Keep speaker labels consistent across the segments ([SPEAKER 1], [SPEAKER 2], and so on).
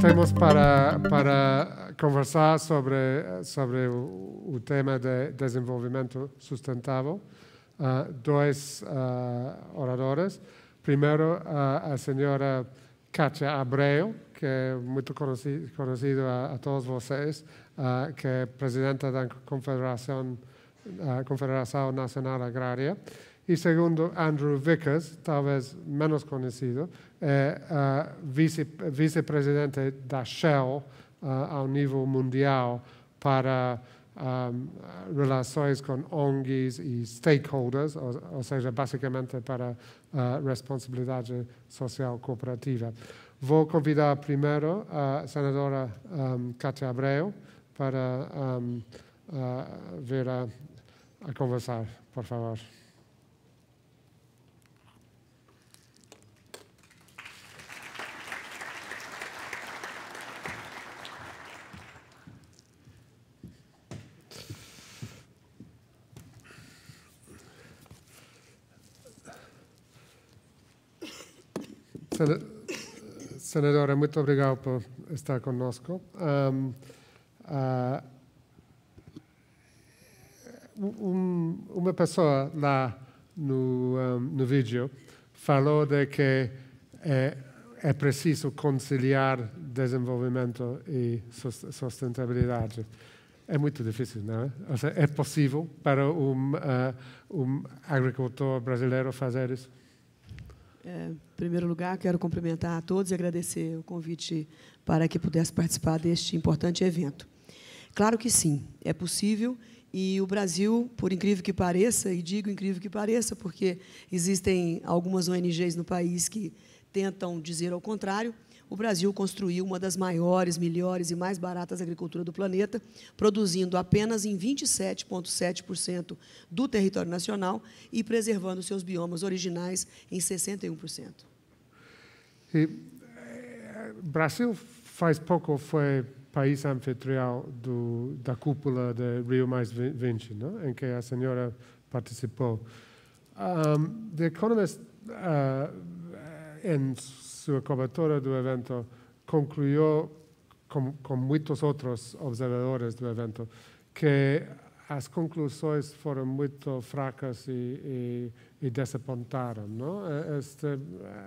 [SPEAKER 1] Temos para conversar sobre o tema de desenvolvimento sustentável dois oradores. Primeiro, a senhora Kátia Abreu, que é muito conhecido a todos vocês, que é presidenta da Confederação Nacional Agrária. E segundo, Andrew Vickers, talvez menos conhecido, é vice-presidente da Shell ao nível mundial para relações com ONGs e stakeholders, ou seja, basicamente para responsabilidade social cooperativa. Vou convidar primeiro a senadora Kátia Abreu para vir a conversar, por favor. Senadora, muito obrigado por estar conosco. Uma pessoa lá no vídeo falou de que é preciso conciliar desenvolvimento e sustentabilidade. É muito difícil, não é? Ou seja, é possível para um agricultor brasileiro fazer isso?
[SPEAKER 2] Em primeiro lugar, quero cumprimentar a todos e agradecer o convite para que pudesse participar deste importante evento. Claro que sim, é possível, e o Brasil, por incrível que pareça, e digo incrível que pareça, porque existem algumas ONGs no país que tentam dizer ao contrário, o Brasil construiu uma das maiores, melhores e mais baratas agriculturas do planeta, produzindo apenas em 27,7% do território nacional e preservando seus biomas originais em 61%.
[SPEAKER 1] E o Brasil faz pouco foi país anfitrião da cúpula de Rio +20, não? Em que a senhora participou. The Economist, em sua cobertura do evento, concluiu, com muitos outros observadores do evento, que as conclusões foram muito fracas e desapontaram, não?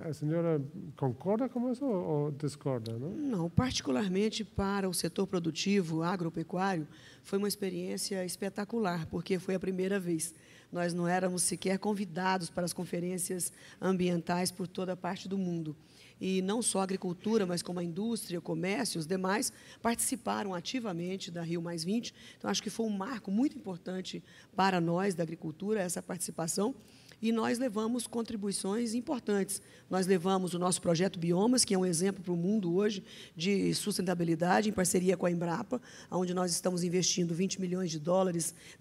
[SPEAKER 1] A senhora concorda com isso ou discorda?
[SPEAKER 2] Não, particularmente para o setor produtivo agropecuário, foi uma experiência espetacular, porque foi a primeira vez. Nós não éramos sequer convidados para as conferências ambientais por toda a parte do mundo. E não só a agricultura, mas como a indústria, o comércio, os demais, participaram ativamente da Rio +20. Então, acho que foi um marco muito importante para nós, da agricultura, essa participação. E nós levamos contribuições importantes. Nós levamos o nosso projeto Biomas, que é um exemplo para o mundo hoje de sustentabilidade, em parceria com a Embrapa, onde nós estamos investindo $20 milhões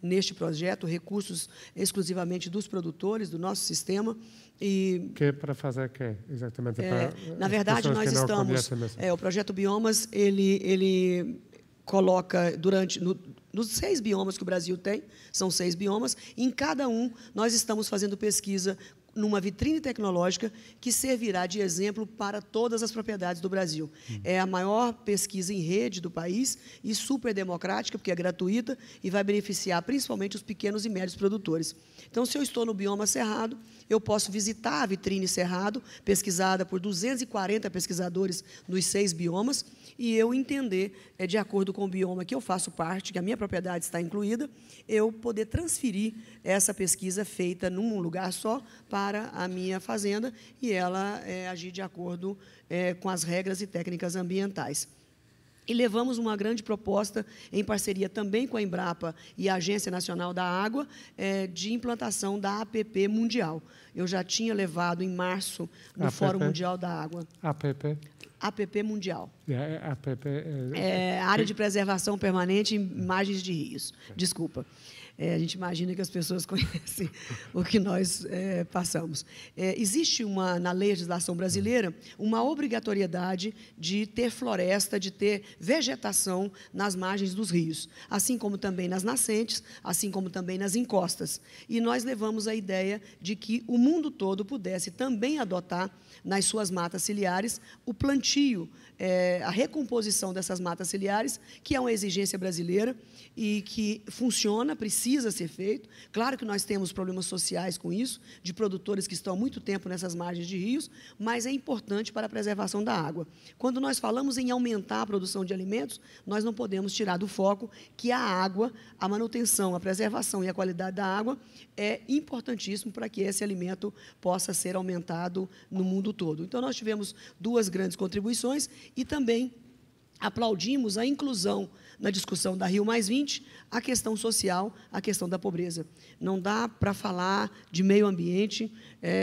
[SPEAKER 2] neste projeto, recursos exclusivamente dos produtores, do nosso sistema. E
[SPEAKER 1] que é para fazer o quê, exatamente?
[SPEAKER 2] Na verdade, nós estamos... o projeto Biomas, ele coloca nos 6 biomas que o Brasil tem, são 6 biomas, em cada um nós estamos fazendo pesquisa numa vitrine tecnológica que servirá de exemplo para todas as propriedades do Brasil. É a maior pesquisa em rede do país e super democrática, porque é gratuita e vai beneficiar principalmente os pequenos e médios produtores. Então, se eu estou no bioma Cerrado, eu posso visitar a vitrine Cerrado, pesquisada por 240 pesquisadores nos 6 biomas, e eu entender, de acordo com o bioma que eu faço parte, que a minha propriedade está incluída, eu poder transferir essa pesquisa feita num lugar só para a minha fazenda e ela agir de acordo com as regras e técnicas ambientais. E levamos uma grande proposta, em parceria também com a Embrapa e a Agência Nacional da Água, de implantação da APP Mundial. Eu já tinha levado, em março, no Fórum Mundial da Água. APP Mundial.
[SPEAKER 1] APP
[SPEAKER 2] Área de Preservação Permanente em Margens de Rios. Desculpa. a gente imagina que as pessoas conhecem o que nós passamos. Existe na legislação brasileira uma obrigatoriedade de ter floresta, de ter vegetação nas margens dos rios, assim como também nas nascentes, assim como também nas encostas. E nós levamos a ideia de que o mundo todo pudesse também adotar, nas suas matas ciliares, o plantio, a recomposição dessas matas ciliares, que é uma exigência brasileira e que funciona, precisa ser feito. Claro que nós temos problemas sociais com isso, de produtores que estão há muito tempo nessas margens de rios, mas é importante para a preservação da água. Quando nós falamos em aumentar a produção de alimentos, nós não podemos tirar do foco que a água, a manutenção, a preservação e a qualidade da água é importantíssimo para que esse alimento possa ser aumentado no mundo todo. Então, nós tivemos 2 grandes contribuições e também aplaudimos a inclusão na discussão da Rio+20, a questão social, a questão da pobreza. Não dá para falar de meio ambiente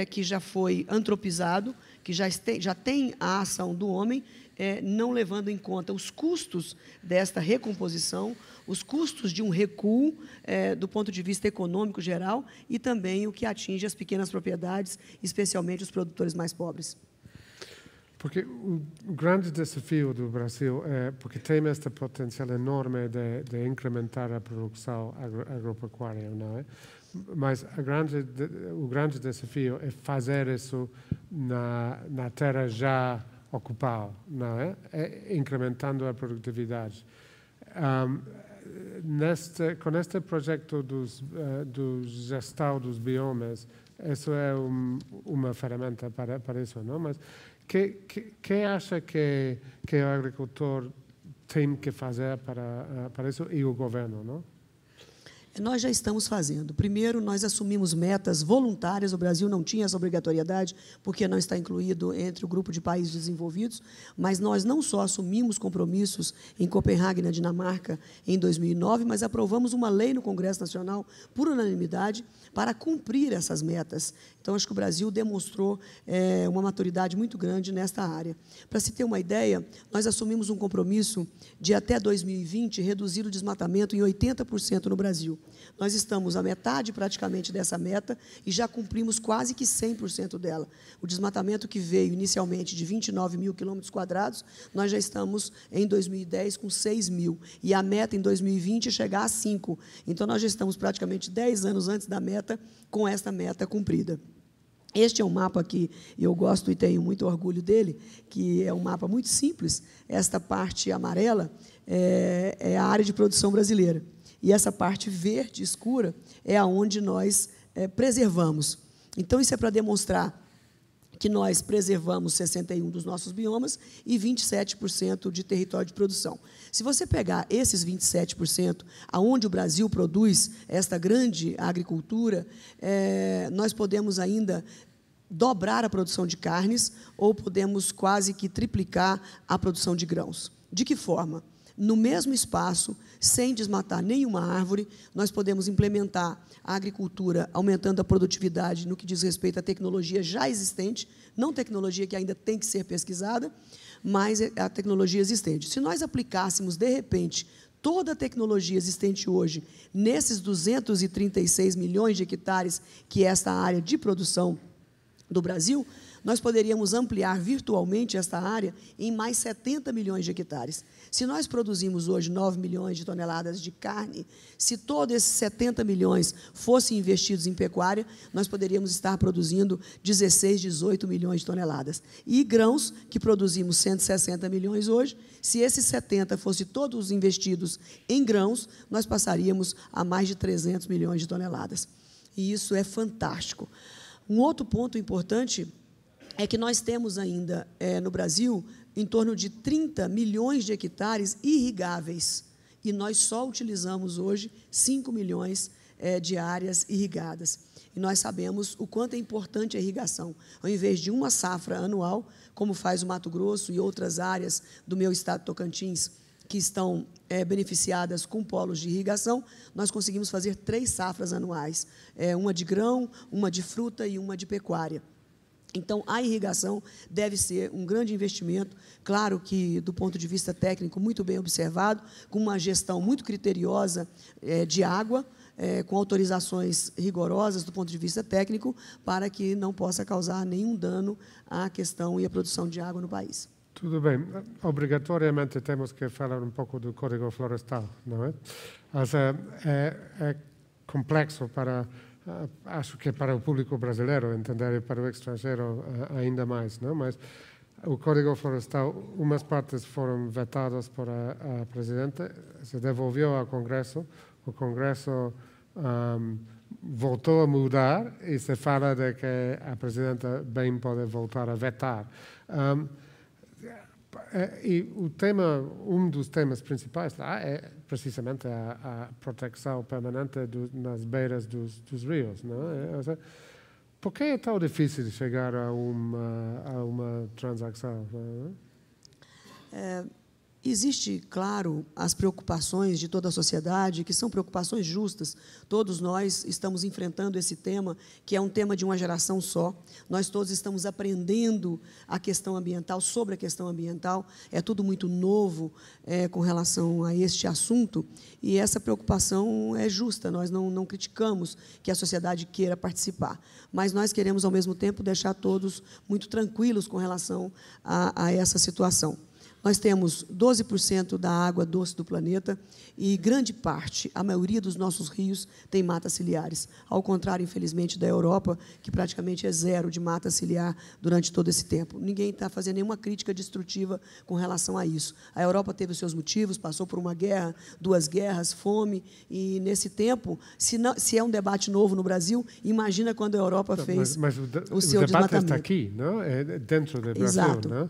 [SPEAKER 2] que já foi antropizado, que já tem a ação do homem, não levando em conta os custos desta recomposição, os custos de um recuo do ponto de vista econômico geral e também o que atinge as pequenas propriedades, especialmente os produtores mais pobres.
[SPEAKER 1] Porque o grande desafio do Brasil é porque tem este potencial enorme de incrementar a produção agropecuária, não é? Mas o grande desafio é fazer isso na terra já ocupada, não é? Incrementando a produtividade. Com este projeto do gestão dos biomas, isso é uma ferramenta para isso, não? Mas que acha que o agricultor tem que fazer para isso e o governo, não?
[SPEAKER 2] Nós já estamos fazendo. Primeiro, nós assumimos metas voluntárias. O Brasil não tinha essa obrigatoriedade, porque não está incluído entre o grupo de países desenvolvidos, mas nós não só assumimos compromissos em Copenhague, na Dinamarca, em 2009, mas aprovamos uma lei no Congresso Nacional, por unanimidade, para cumprir essas metas. Então, acho que o Brasil demonstrou uma maturidade muito grande nesta área. Para se ter uma ideia, nós assumimos um compromisso de, até 2020, reduzir o desmatamento em 80% no Brasil. Nós estamos à metade, praticamente, dessa meta e já cumprimos quase que 100% dela. O desmatamento que veio inicialmente de 29 mil quilômetros quadrados, nós já estamos, em 2010, com 6 mil. E a meta, em 2020, é chegar a 5. Então, nós já estamos praticamente 10 anos antes da meta, com esta meta cumprida. Este é um mapa que eu gosto e tenho muito orgulho dele, que é um mapa muito simples. Esta parte amarela é a área de produção brasileira. E essa parte verde escura é aonde nós preservamos. Então, isso é para demonstrar que nós preservamos 61 dos nossos biomas e 27% de território de produção. Se você pegar esses 27%, aonde o Brasil produz esta grande agricultura, nós podemos ainda dobrar a produção de carnes ou podemos quase que triplicar a produção de grãos. De que forma? No mesmo espaço, sem desmatar nenhuma árvore, nós podemos implementar a agricultura, aumentando a produtividade no que diz respeito à tecnologia já existente, não tecnologia que ainda tem que ser pesquisada, mas a tecnologia existente. Se nós aplicássemos, de repente, toda a tecnologia existente hoje, nesses 236 milhões de hectares, que é esta área de produção do Brasil, nós poderíamos ampliar virtualmente esta área em mais 70 milhões de hectares. Se nós produzimos hoje 9 milhões de toneladas de carne, se todos esses 70 milhões fossem investidos em pecuária, nós poderíamos estar produzindo 16, 18 milhões de toneladas. E grãos, que produzimos 160 milhões hoje, se esses 70 fossem todos investidos em grãos, nós passaríamos a mais de 300 milhões de toneladas. E isso é fantástico. Um outro ponto importante é que nós temos ainda, no Brasil, em torno de 30 milhões de hectares irrigáveis, e nós só utilizamos hoje 5 milhões de áreas irrigadas. E nós sabemos o quanto é importante a irrigação. Ao invés de uma safra anual, como faz o Mato Grosso e outras áreas do meu estado Tocantins, que estão beneficiadas com polos de irrigação, nós conseguimos fazer 3 safras anuais, uma de grão, uma de fruta e uma de pecuária. Então, a irrigação deve ser um grande investimento, claro que, do ponto de vista técnico, muito bem observado, com uma gestão muito criteriosa de água, com autorizações rigorosas do ponto de vista técnico, para que não possa causar nenhum dano à questão e à produção de água no país.
[SPEAKER 1] Tudo bem. Obrigatoriamente temos que falar um pouco do Código Florestal, não é? Mas é complexo para, acho que para o público brasileiro entender e para o estrangeiro ainda mais, não? Mas o Código Florestal, umas partes foram vetadas por a Presidente, se devolveu ao Congresso, o Congresso voltou a mudar e se fala de que a Presidenta bem pode voltar a vetar. E um dos temas principais lá é precisamente a proteção permanente nas beiras dos rios, não é? Por que é tão difícil chegar a uma transação? Não é?
[SPEAKER 2] Existe, claro, as preocupações de toda a sociedade, que são preocupações justas. Todos nós estamos enfrentando esse tema, que é um tema de uma geração só. Nós todos estamos aprendendo a questão ambiental, sobre a questão ambiental. É tudo muito novo com relação a este assunto, e essa preocupação é justa. Nós não criticamos que a sociedade queira participar, mas nós queremos, ao mesmo tempo, deixar todos muito tranquilos com relação a essa situação. Nós temos 12% da água doce do planeta e grande parte, a maioria dos nossos rios tem matas ciliares. Ao contrário, infelizmente, da Europa, que praticamente é zero de mata ciliar durante todo esse tempo. Ninguém está fazendo nenhuma crítica destrutiva com relação a isso. A Europa teve os seus motivos, passou por uma guerra, 2 guerras, fome, e, nesse tempo, se é um debate novo no Brasil, imagina quando a Europa fez o seu desmatamento. O
[SPEAKER 1] debate está aqui, não? É dentro do Brasil.
[SPEAKER 2] Exato.
[SPEAKER 1] Não?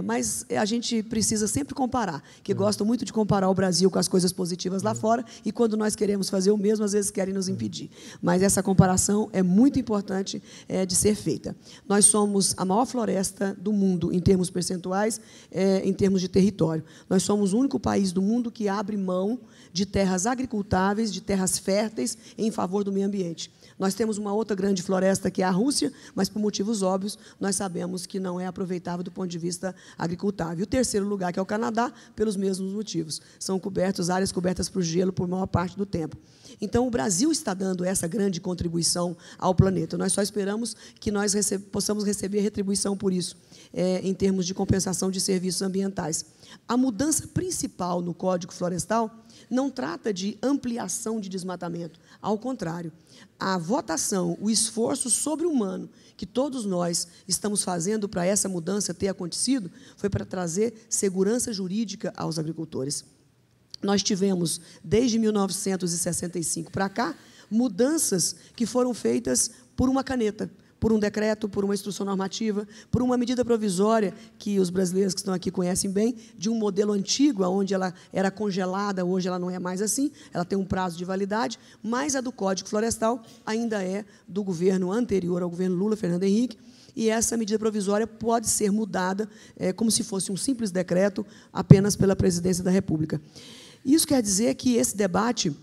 [SPEAKER 2] Mas a gente precisa sempre comparar, que gostam muito de comparar o Brasil com as coisas positivas lá fora, e quando nós queremos fazer o mesmo, às vezes querem nos impedir. Mas essa comparação é muito importante de ser feita. Nós somos a maior floresta do mundo, em termos percentuais, em termos de território. Nós somos o único país do mundo que abre mão de terras agricultáveis, de terras férteis, em favor do meio ambiente. Nós temos uma outra grande floresta, que é a Rússia, mas, por motivos óbvios, nós sabemos que não é aproveitável do ponto de vista agricultável. E o terceiro lugar, que é o Canadá, pelos mesmos motivos. São áreas cobertas por gelo por maior parte do tempo. Então, o Brasil está dando essa grande contribuição ao planeta. Nós só esperamos que nós possamos receber retribuição por isso, em termos de compensação de serviços ambientais. A mudança principal no Código Florestal não trata de ampliação de desmatamento. Ao contrário, a votação, o esforço sobre-humano que todos nós estamos fazendo para essa mudança ter acontecido foi para trazer segurança jurídica aos agricultores. Nós tivemos, desde 1965 para cá, mudanças que foram feitas por uma caneta, por um decreto, por uma instrução normativa, por uma medida provisória, que os brasileiros que estão aqui conhecem bem, de um modelo antigo, onde ela era congelada, hoje ela não é mais assim, ela tem um prazo de validade, mas a do Código Florestal ainda é do governo anterior ao governo Lula, Fernando Henrique, e essa medida provisória pode ser mudada como se fosse um simples decreto, apenas pela Presidência da República. Isso quer dizer que esse debate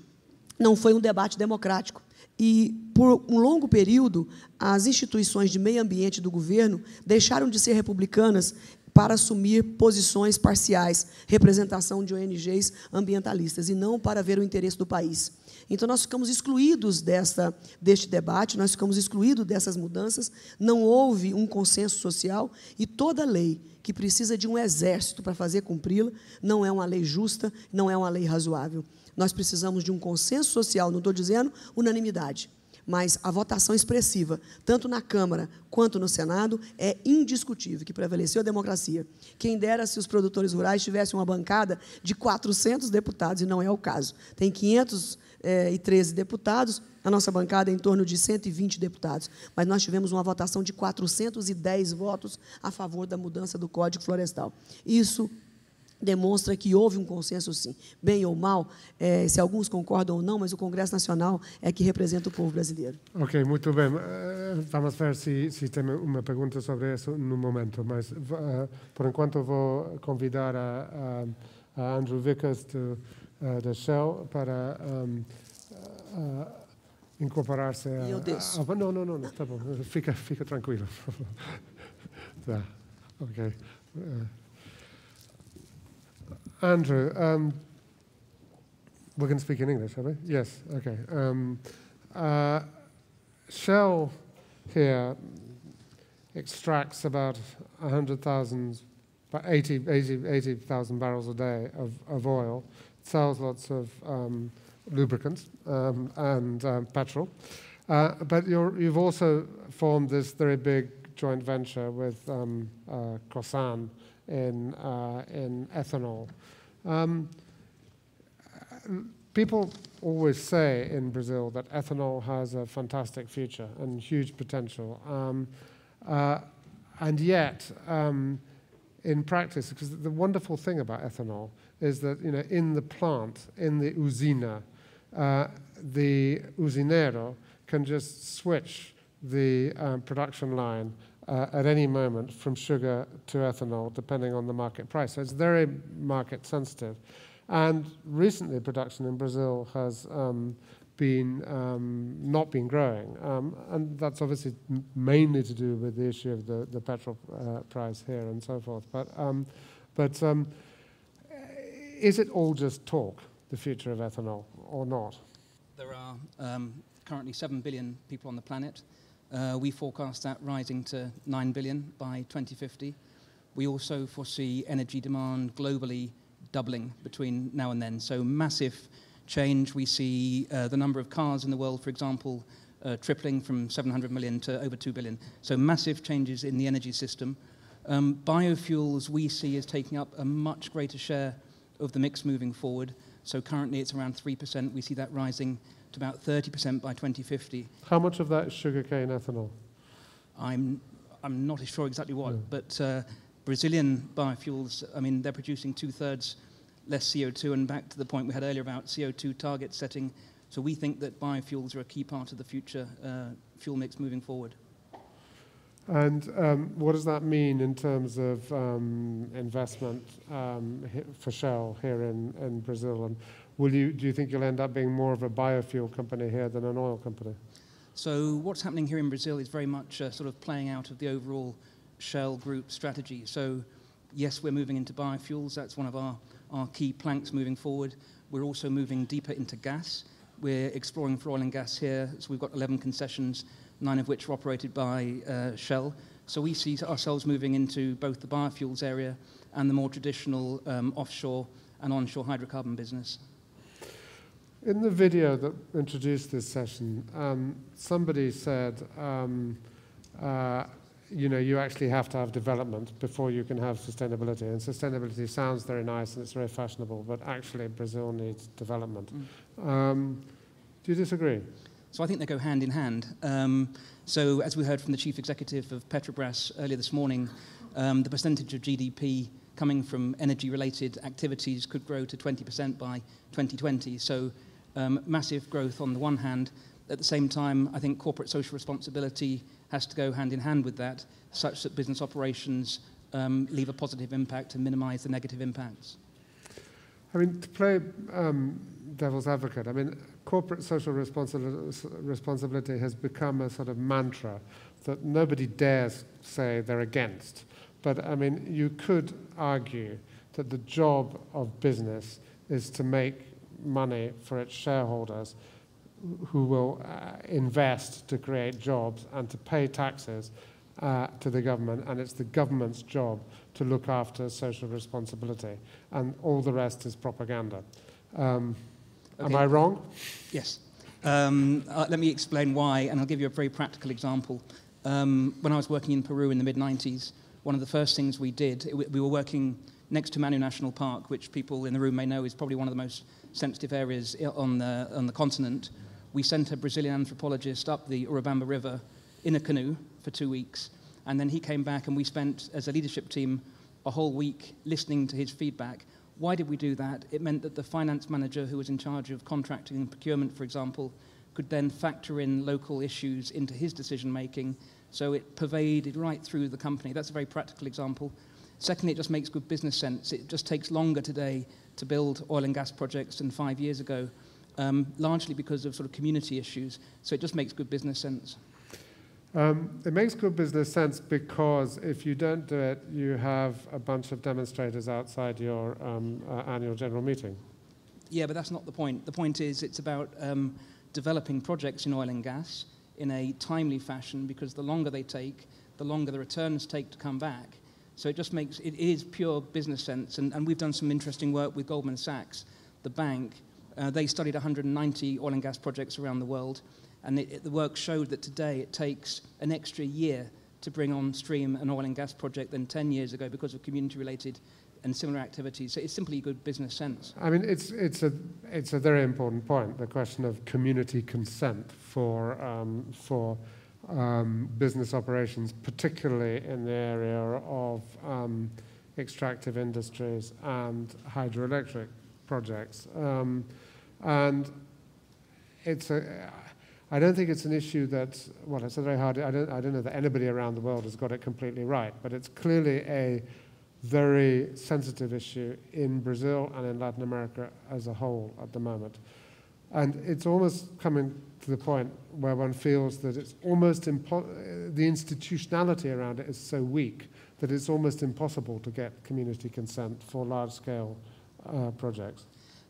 [SPEAKER 2] não foi um debate democrático. E, por um longo período, as instituições de meio ambiente do governo deixaram de ser republicanas para assumir posições parciais, representação de ONGs ambientalistas, e não para ver o interesse do país. Então, nós ficamos excluídos deste debate, nós ficamos excluídos dessas mudanças, não houve um consenso social, e toda lei que precisa de um exército para fazer cumpri-la não é uma lei justa, não é uma lei razoável. Nós precisamos de um consenso social, não estou dizendo unanimidade, mas a votação expressiva, tanto na Câmara quanto no Senado, é indiscutível, que prevaleceu a democracia. Quem dera se os produtores rurais tivessem uma bancada de 400 deputados, e não é o caso. Tem 513 deputados, a nossa bancada é em torno de 120 deputados, mas nós tivemos uma votação de 410 votos a favor da mudança do Código Florestal. Isso demonstra que houve um consenso, sim. Bem ou mal, se alguns concordam ou não, mas o Congresso Nacional é que representa o povo brasileiro.
[SPEAKER 1] Ok, muito bem. Vamos ver se tem uma pergunta sobre isso no momento, mas, por enquanto, vou convidar a Andrew Vickers da Shell para incorporar-se.
[SPEAKER 2] Eu desço.
[SPEAKER 1] Não, está bom. Fica tranquilo. Tá, ok. Andrew, We're going to speak in English, are we? Yes, okay. Shell here extracts about 80,000 barrels a day of oil, sells lots of lubricants and petrol. But you've also formed this very big joint venture with Cosan in ethanol. People always say in Brazil that ethanol has a fantastic future and huge potential. And yet, in practice, because the wonderful thing about ethanol is that, in the plant, in the usina, the usinero can just switch the production line at any moment from sugar to ethanol, depending on the market price. So it's very market sensitive. And recently, production in Brazil has not been growing, and that's obviously mainly to do with the issue of the petrol price here and so forth. But is it all just talk, the future of ethanol, or not?
[SPEAKER 3] There are currently 7 billion people on the planet. We forecast that rising to 9 billion by 2050. We also foresee energy demand globally doubling between now and then. So massive change. We see the number of cars in the world, for example, tripling from 700 million to over 2 billion. So massive changes in the energy system. Biofuels we see as taking up a much greater share of the mix moving forward. So currently it's around 3%. We see that rising to about 30% by 2050.
[SPEAKER 1] How much of that is sugarcane ethanol?
[SPEAKER 3] I'm not sure exactly what, but Brazilian biofuels, they're producing 2/3 less CO2, and back to the point we had earlier about CO2 target setting. So we think that biofuels are a key part of the future fuel mix moving forward.
[SPEAKER 1] And what does that mean in terms of investment for Shell here in Brazil? And do you think you'll end up being more of a biofuel company here than an oil company?
[SPEAKER 3] So what's happening here in Brazil is very much sort of playing out of the overall Shell Group strategy. So yes, we're moving into biofuels. That's one of our key planks moving forward. We're also moving deeper into gas. We're exploring for oil and gas here. So we've got 11 concessions, 9 of which are operated by Shell. So we see ourselves moving into both the biofuels area and the more traditional offshore and onshore hydrocarbon business.
[SPEAKER 1] In the video that introduced this session, somebody said, you actually have to have development before you can have sustainability. And sustainability sounds very nice and it's very fashionable, but actually Brazil needs development. Do you disagree?
[SPEAKER 3] So I think they go hand in hand. So as we heard from the chief executive of Petrobras earlier this morning, the percentage of GDP coming from energy-related activities could grow to 20% by 2020. So massive growth on the one hand. At the same time, I think corporate social responsibility has to go hand in hand with that, such that business operations leave a positive impact and minimize the negative impacts.
[SPEAKER 1] To play devil's advocate, corporate social responsibility has become a sort of mantra that nobody dares say they're against. But, you could argue that the job of business is to make money for its shareholders who will invest to create jobs and to pay taxes to the government, and it's the government's job to look after social responsibility, and all the rest is propaganda. Okay. Am I wrong?
[SPEAKER 3] Yes. Let me explain why, and I'll give you a very practical example. When I was working in Peru in the mid-90s, one of the first things we did, we were working next to Manu National Park, which people in the room may know is probably one of the most sensitive areas on the continent. We sent a Brazilian anthropologist up the Urubamba River in a canoe for 2 weeks, and then he came back and we spent, as a leadership team, a whole week listening to his feedback. Why did we do that? It meant that the finance manager who was in charge of contracting and procurement, for example, could then factor in local issues into his decision-making, so it pervaded right through the company. That's a very practical example. Secondly, it just makes good business sense. It just takes longer today to build oil and gas projects than 5 years ago, largely because of sort of community issues. So it just makes good business sense.
[SPEAKER 1] It makes good business sense because if you don't do it, you have a bunch of demonstrators outside your annual general meeting.
[SPEAKER 3] Yeah, but that's not the point. The point is it's about developing projects in oil and gas in a timely fashion, because the longer they take, the longer the returns take to come back. So it just makes, it is pure business sense. And we've done some interesting work with Goldman Sachs, the bank. They studied 190 oil and gas projects around the world. And the work showed that today it takes an extra year to bring on stream an oil and gas project than 10 years ago because of community-related and similar activities. So it's simply good business sense.
[SPEAKER 1] I mean, it's a very important point, the question of community consent for business operations, particularly in the area of extractive industries and hydroelectric projects. And I don't think it's an issue that, well, it's a very hard, I don't know that anybody around the world has got it completely right, but it's clearly a very sensitive issue in Brazil and in Latin America as a whole at the moment. And it's almost coming to the point where one feels that it's almost the institutionality around it is so weak that it's almost impossible to get community consent for large-scale projects.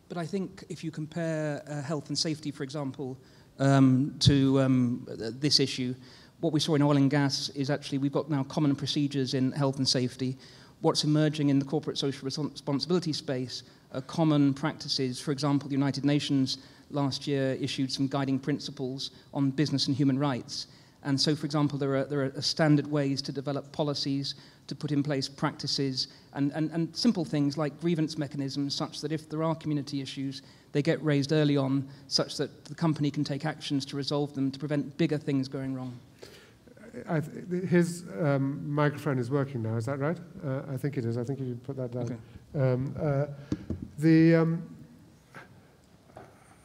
[SPEAKER 3] But I think if you compare health and safety, for example, to this issue, what we saw in oil and gas is actually we've got now common procedures in health and safety. What's emerging in the corporate social responsibility space are common practices. For example, the United Nations last year issued some guiding principles on business and human rights. And so, for example, there are standard ways to develop policies, to put in place practices, and simple things like grievance mechanisms such that if there are community issues, they get raised early on such that the company can take actions to resolve them to prevent bigger things going wrong.
[SPEAKER 1] His microphone is working now, is that right? I think it is. I think you should put that down. Okay.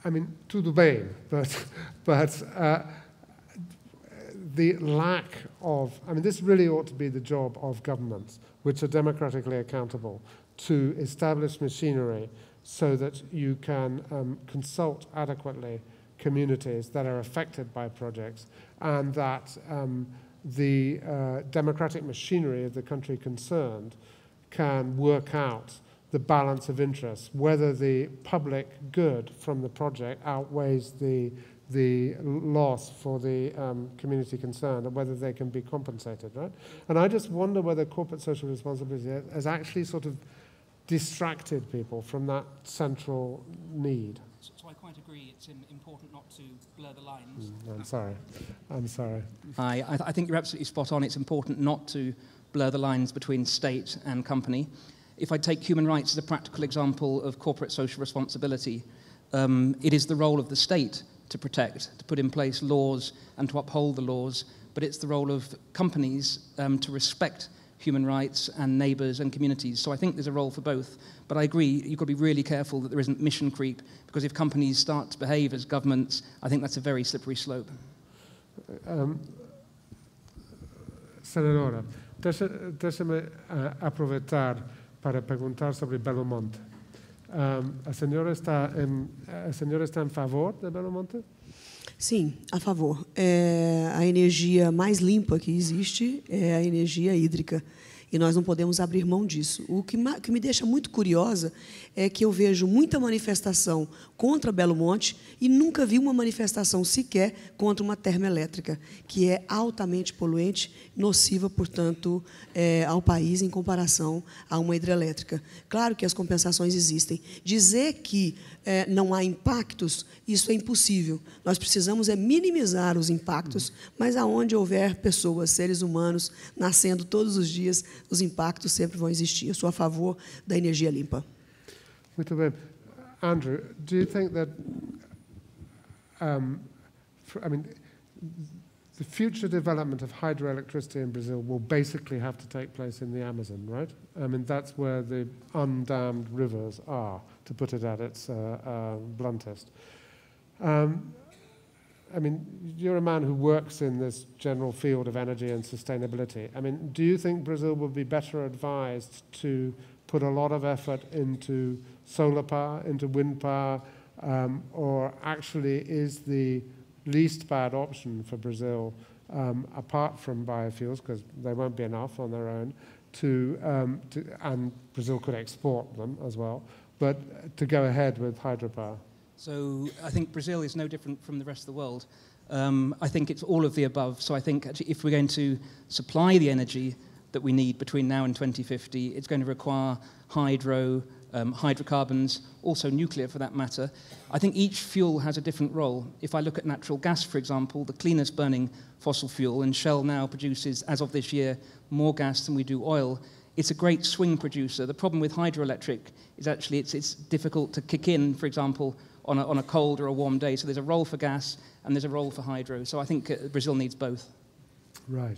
[SPEAKER 1] I mean, tudo bem, but the lack of, I mean, this really ought to be the job of governments, which are democratically accountable, to establish machinery so that you can consult adequately communities that are affected by projects, and that the democratic machinery of the country concerned can work out the balance of interests, whether the public good from the project outweighs the loss for the community concerned, and whether they can be compensated, right? And I just wonder whether corporate social responsibility has actually sort of distracted people from that central need.
[SPEAKER 3] So I quite agree, it's important not to blur the lines.
[SPEAKER 1] I'm sorry.
[SPEAKER 3] I think you're absolutely spot on. It's important not to blur the lines between state and company. If I take human rights as a practical example of corporate social responsibility, it is the role of the state to protect, to put in place laws and to uphold the laws, but it's the role of companies to respect human rights and neighbours and communities. So I think there's a role for both. But I agree, you've got to be really careful that there isn't mission creep, because if companies start to behave as governments, I think that's a very slippery slope.
[SPEAKER 1] Senadora, deixa-me aproveitar para perguntar sobre Belo Monte. A senhora está em favor de Belo Monte?
[SPEAKER 2] Sim, a favor. A energia mais limpa que existe é a energia hídrica. E nós não podemos abrir mão disso. O que me deixa muito curiosa é que eu vejo muita manifestação contra Belo Monte e nunca vi uma manifestação sequer contra uma termoelétrica, que é altamente poluente, nociva, portanto, ao país em comparação a uma hidrelétrica. Claro que as compensações existem. Dizer que não há impactos, isso é impossível. Nós precisamos minimizar os impactos, mas aonde houver pessoas, seres humanos, nascendo todos os dias, os impactos sempre vão existir. Eu sou a favor da energia limpa.
[SPEAKER 1] Muito bem. Andrew, do you think that, the future development of hydroelectricity in Brazil will basically have to take place in the Amazon, right? I mean, that's where the undammed rivers are, to put it at its bluntest. I mean, you're a man who works in this general field of energy and sustainability. I mean, do you think Brazil would be better advised to put a lot of effort into solar power, into wind power, or actually is the least bad option for Brazil, apart from biofuels, because they won't be enough on their own, and Brazil could export them as well, but to go ahead with hydropower?
[SPEAKER 3] So I think Brazil is no different from the rest of the world. I think it's all of the above. So I think actually if we're going to supply the energy that we need between now and 2050, it's going to require hydro, hydrocarbons, also nuclear for that matter. I think each fuel has a different role. If I look at natural gas, for example, the cleanest burning fossil fuel, and Shell now produces, as of this year, more gas than we do oil, it's a great swing producer. The problem with hydroelectric is actually it's difficult to kick in, for example, on a cold or a warm day. So there's a role for gas and there's a role for hydro. So I think Brazil needs both.
[SPEAKER 1] Right.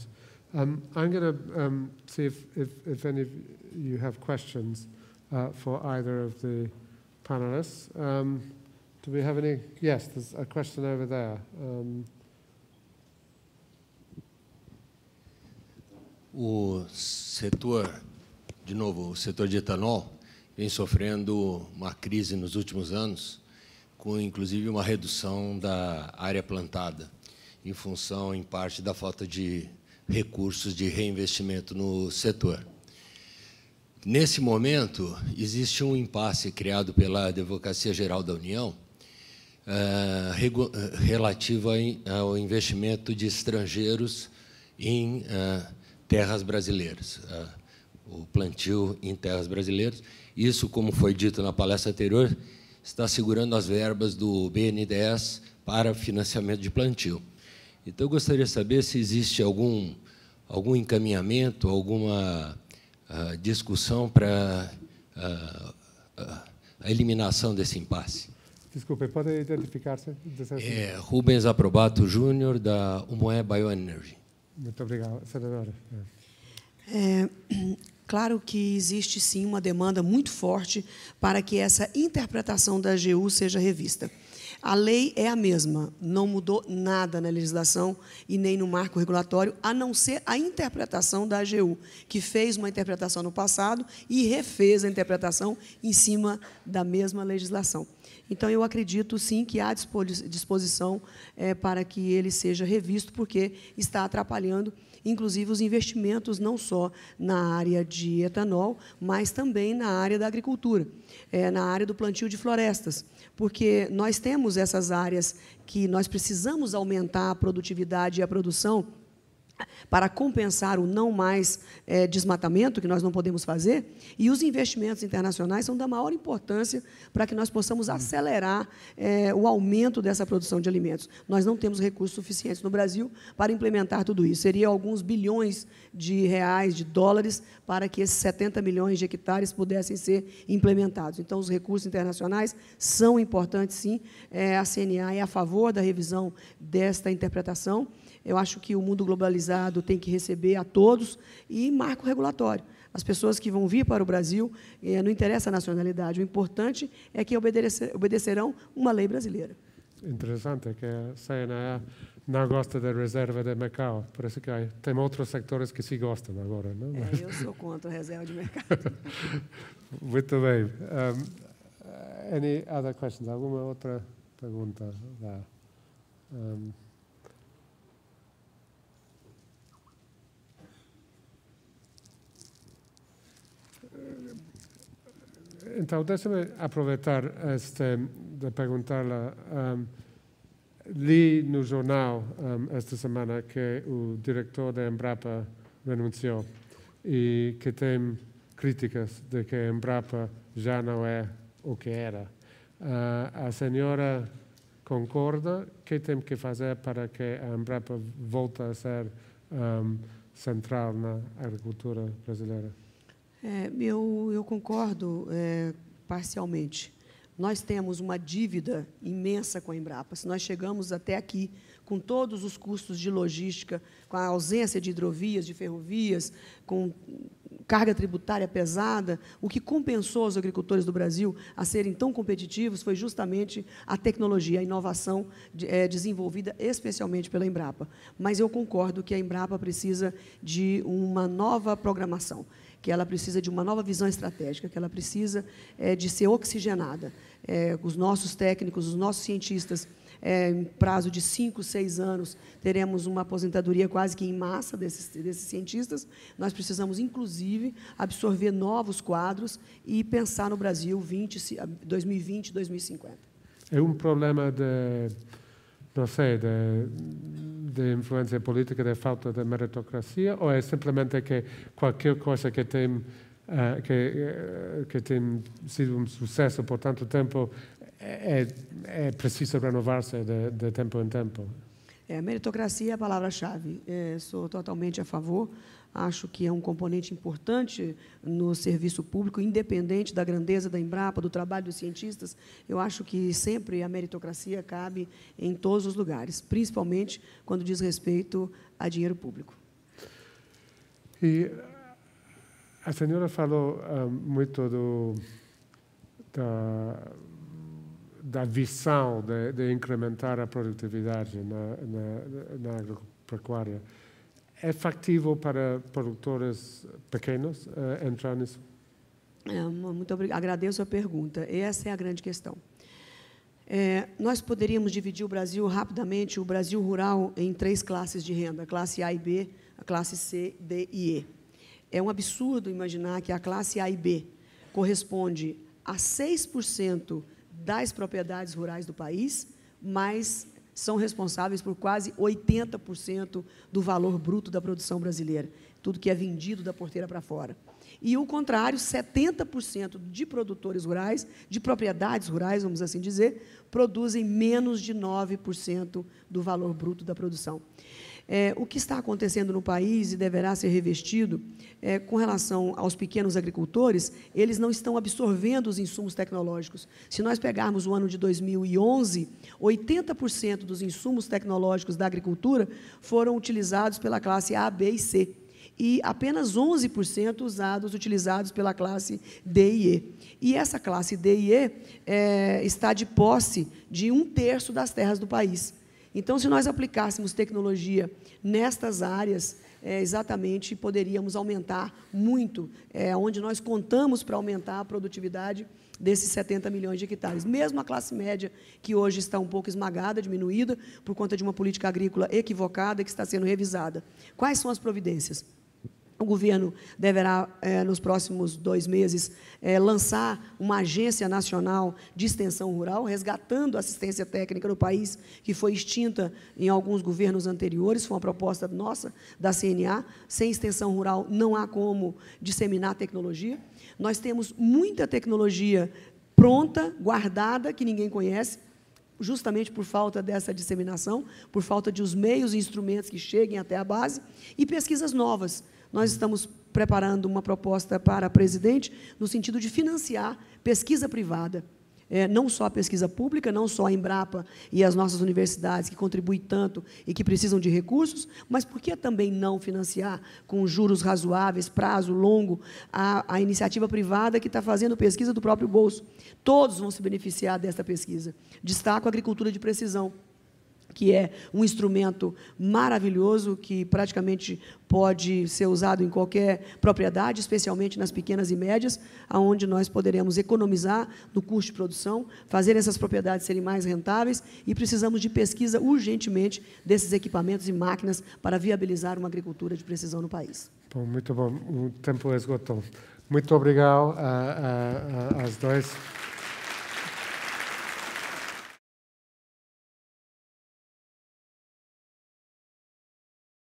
[SPEAKER 1] I'm going to see if any of you have questions for either of the panelists. Do we have any? Yes, there's a question over there.
[SPEAKER 4] O setor, de novo, o setor de etanol vem sofrendo uma crise nos últimos anos, com inclusive uma redução da área plantada, em função, em parte, da falta de recursos de reinvestimento no setor. Nesse momento, existe um impasse criado pela Advocacia Geral da União relativo ao investimento de estrangeiros em terras brasileiras, o plantio em terras brasileiras. Isso, como foi dito na palestra anterior, está segurando as verbas do BNDES para financiamento de plantio. Então, eu gostaria de saber se existe algum encaminhamento, alguma discussão para a eliminação desse impasse.
[SPEAKER 1] Desculpe, pode identificar-se?
[SPEAKER 4] Rubens Aprobato Júnior, da Umoe Bioenergy.
[SPEAKER 1] Muito obrigado, senadora.
[SPEAKER 2] Claro que existe, sim, uma demanda muito forte para que essa interpretação da AGU seja revista. A lei é a mesma, não mudou nada na legislação e nem no marco regulatório, a não ser a interpretação da AGU, que fez uma interpretação no passado e refez a interpretação em cima da mesma legislação. Então, eu acredito, sim, que há disposição para que ele seja revisto, porque está atrapalhando, inclusive, os investimentos não só na área de etanol, mas também na área da agricultura, na área do plantio de florestas, porque nós temos essas áreas que nós precisamos aumentar a produtividade e a produção para compensar o não mais desmatamento, que nós não podemos fazer, e os investimentos internacionais são da maior importância para que nós possamos acelerar o aumento dessa produção de alimentos. Nós não temos recursos suficientes no Brasil para implementar tudo isso. Seria alguns bilhões de reais, de dólares, para que esses 70 milhões de hectares pudessem ser implementados. Então, os recursos internacionais são importantes, sim. A CNA é a favor da revisão desta interpretação. Eu acho que o mundo globalizado tem que receber a todos e marco regulatório. As pessoas que vão vir para o Brasil, não interessa a nacionalidade, o importante é que obedecerão uma lei brasileira.
[SPEAKER 1] Interessante que a CNA não gosta da reserva de Macau, parece que tem outros sectores que se gostam agora, não?
[SPEAKER 2] Eu sou contra a reserva de mercado.
[SPEAKER 1] Muito bem. Any other questions? Alguma outra pergunta? Então, deixa-me aproveitar de perguntar-lhe. Li no jornal esta semana que o diretor da Embrapa renunciou e que tem críticas de que a Embrapa já não é o que era. A senhora concorda? O que tem que fazer para que a Embrapa volte a ser central na agricultura brasileira?
[SPEAKER 2] Eu concordo parcialmente. Nós temos uma dívida imensa com a Embrapa. Se nós chegamos até aqui com todos os custos de logística, com a ausência de hidrovias, de ferrovias, com carga tributária pesada, o que compensou os agricultores do Brasil a serem tão competitivos foi justamente a tecnologia, a inovação desenvolvida especialmente pela Embrapa. Mas eu concordo que a Embrapa precisa de uma nova programação, que ela precisa de uma nova visão estratégica, que ela precisa de ser oxigenada. Os nossos técnicos, os nossos cientistas em prazo de 5, 6 anos, teremos uma aposentadoria quase que em massa desses cientistas. Nós precisamos, inclusive, absorver novos quadros e pensar no Brasil 2020, 2050.
[SPEAKER 1] É um problema de, não sei, de influência política, de falta de meritocracia, ou é simplesmente que qualquer coisa que tem sido um sucesso por tanto tempo é preciso renovar-se de tempo em tempo?
[SPEAKER 2] Meritocracia é a palavra-chave. Sou totalmente a favor. Acho que é um componente importante no serviço público, independente da grandeza da Embrapa, do trabalho dos cientistas. Eu acho que sempre a meritocracia cabe em todos os lugares, principalmente quando diz respeito a dinheiro público.
[SPEAKER 1] E a senhora falou muito da visão de incrementar a produtividade na agropecuária. É factível para produtores pequenos entrar nisso?
[SPEAKER 2] Muito obrigada. Agradeço a pergunta. Essa é a grande questão. Nós poderíamos dividir o Brasil rapidamente, o Brasil rural, em 3 classes de renda, a classe A e B, a classe C, D e E. É um absurdo imaginar que a classe A e B corresponde a 6% das propriedades rurais do país, mas são responsáveis por quase 80% do valor bruto da produção brasileira, tudo que é vendido da porteira para fora. E o contrário, 70% de produtores rurais, de propriedades rurais, vamos assim dizer, produzem menos de 9% do valor bruto da produção. O que está acontecendo no país e deverá ser revestido, com relação aos pequenos agricultores, eles não estão absorvendo os insumos tecnológicos. Se nós pegarmos o ano de 2011, 80% dos insumos tecnológicos da agricultura foram utilizados pela classe A, B e C, e apenas 11% utilizados pela classe D e E. E essa classe D e E está de posse de 1/3 das terras do país. Então, se nós aplicássemos tecnologia nestas áreas, exatamente poderíamos aumentar muito, onde nós contamos para aumentar a produtividade desses 70 milhões de hectares. Mesmo a classe média, que hoje está um pouco esmagada, diminuída, por conta de uma política agrícola equivocada que está sendo revisada. Quais são as providências? O governo deverá, nos próximos 2 meses, lançar uma agência nacional de extensão rural, resgatando a assistência técnica no país, que foi extinta em alguns governos anteriores. Foi uma proposta nossa, da CNA. Sem extensão rural, não há como disseminar tecnologia. Nós temos muita tecnologia pronta, guardada, que ninguém conhece, justamente por falta dessa disseminação, por falta de os meios e instrumentos que cheguem até a base, e pesquisas novas. Nós estamos preparando uma proposta para a presidente no sentido de financiar pesquisa privada, não só a pesquisa pública, não só a Embrapa e as nossas universidades, que contribuem tanto e que precisam de recursos, mas por que também não financiar com juros razoáveis, prazo longo, a iniciativa privada que está fazendo pesquisa do próprio bolso? Todos vão se beneficiar desta pesquisa. Destaco a agricultura de precisão, que é um instrumento maravilhoso, que praticamente pode ser usado em qualquer propriedade, especialmente nas pequenas e médias, onde nós poderemos economizar no custo de produção, fazer essas propriedades serem mais rentáveis, e precisamos de pesquisa urgentemente desses equipamentos e máquinas para viabilizar uma agricultura de precisão no país.
[SPEAKER 1] Bom, muito bom. O tempo esgotou. Muito obrigado às 2.